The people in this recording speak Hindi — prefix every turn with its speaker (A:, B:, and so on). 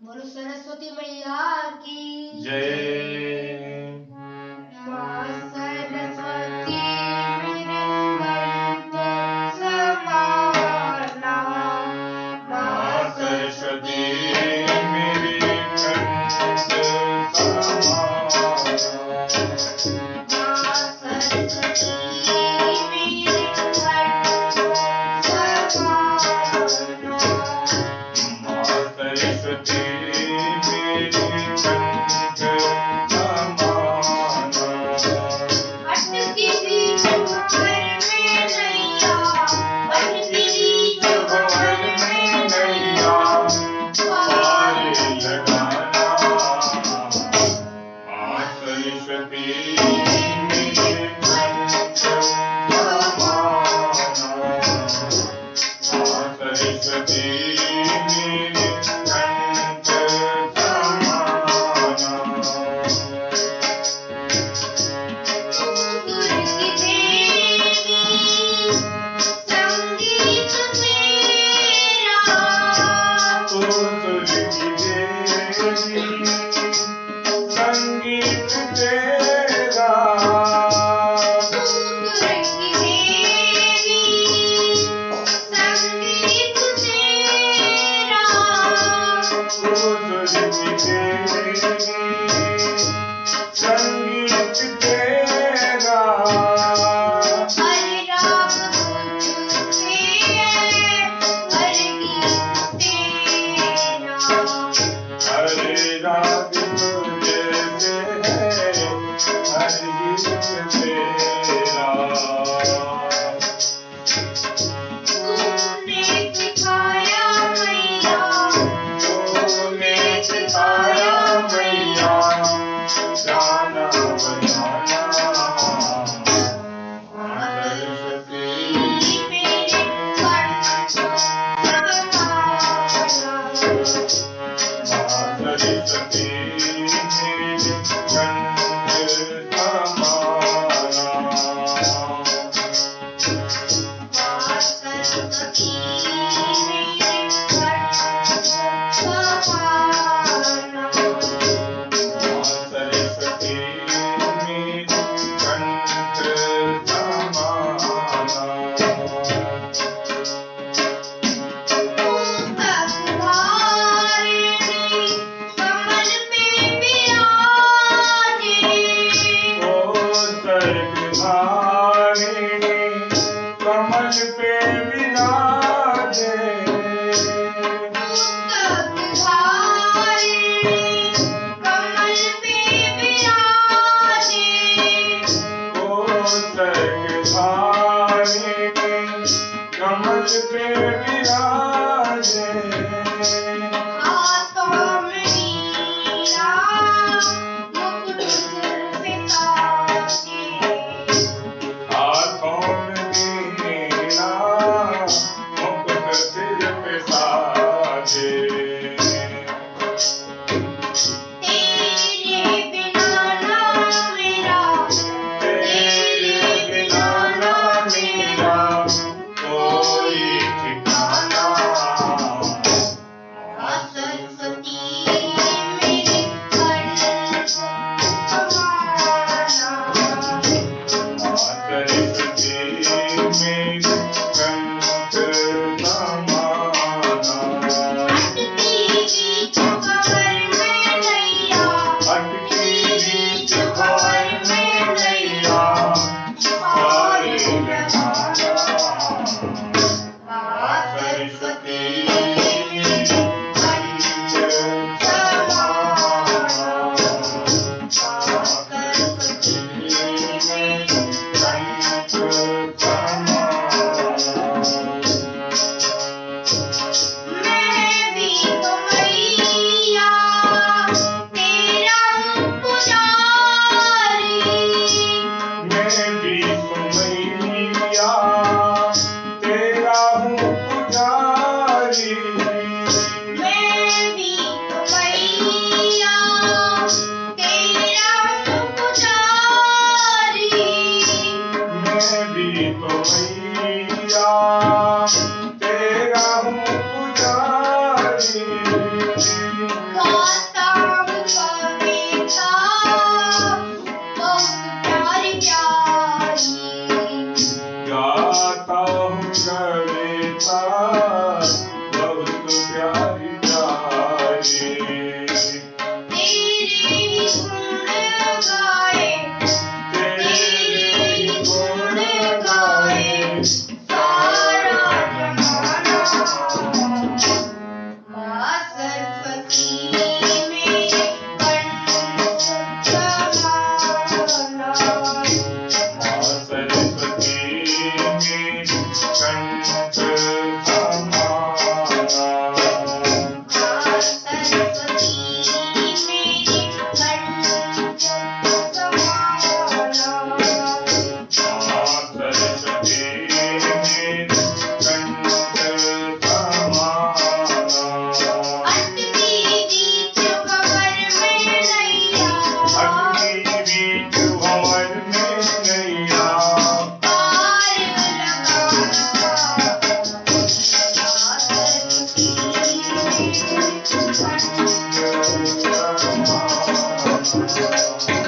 A: बोलो सरस्वती मैया की
B: जय।
A: माँ सरस्वती मेरे कंठ समाना,
B: माँ सरस्वती मेरे कंठ समाना।
A: माँ सरस्वती मेरे कंठ समाना,
B: माँ सरस्वती मेरे कंठ समाना।
A: अटकी बीच भंवर में नैया, अटकी बीच
B: भंवर में नैया पार लगाना। माँ सरस्वती मेरे कंठ समाना। माँ सरस्वती मेरे कंठ समाना।
A: दुर्गी देवी संगीत तेरा,
B: ओ दुर्गी देवी संगीत तेरा।
A: दुर्गी देवी संगीत तेरा,
B: ओ दुर्गी देवी संगीत तेरा।
A: हरि राग तुझसे है, हरि गीत तेरा,
B: हरे राग तुझे से है, हर गीत तेरा।
A: तूने सिखाया मैया,
B: तूने सिखाया मैया गाना बजाना। माँ सरस्वती
A: मेरे कंठ समाना,
B: माँ सरस्वती मेरे कंठ समाना।
A: माँ सरस्वती मेरे कंठ समाना,
B: माँ सरस्वती मेरे कंठ समाना।
A: तू अखबारिणी कमल
B: Saraswati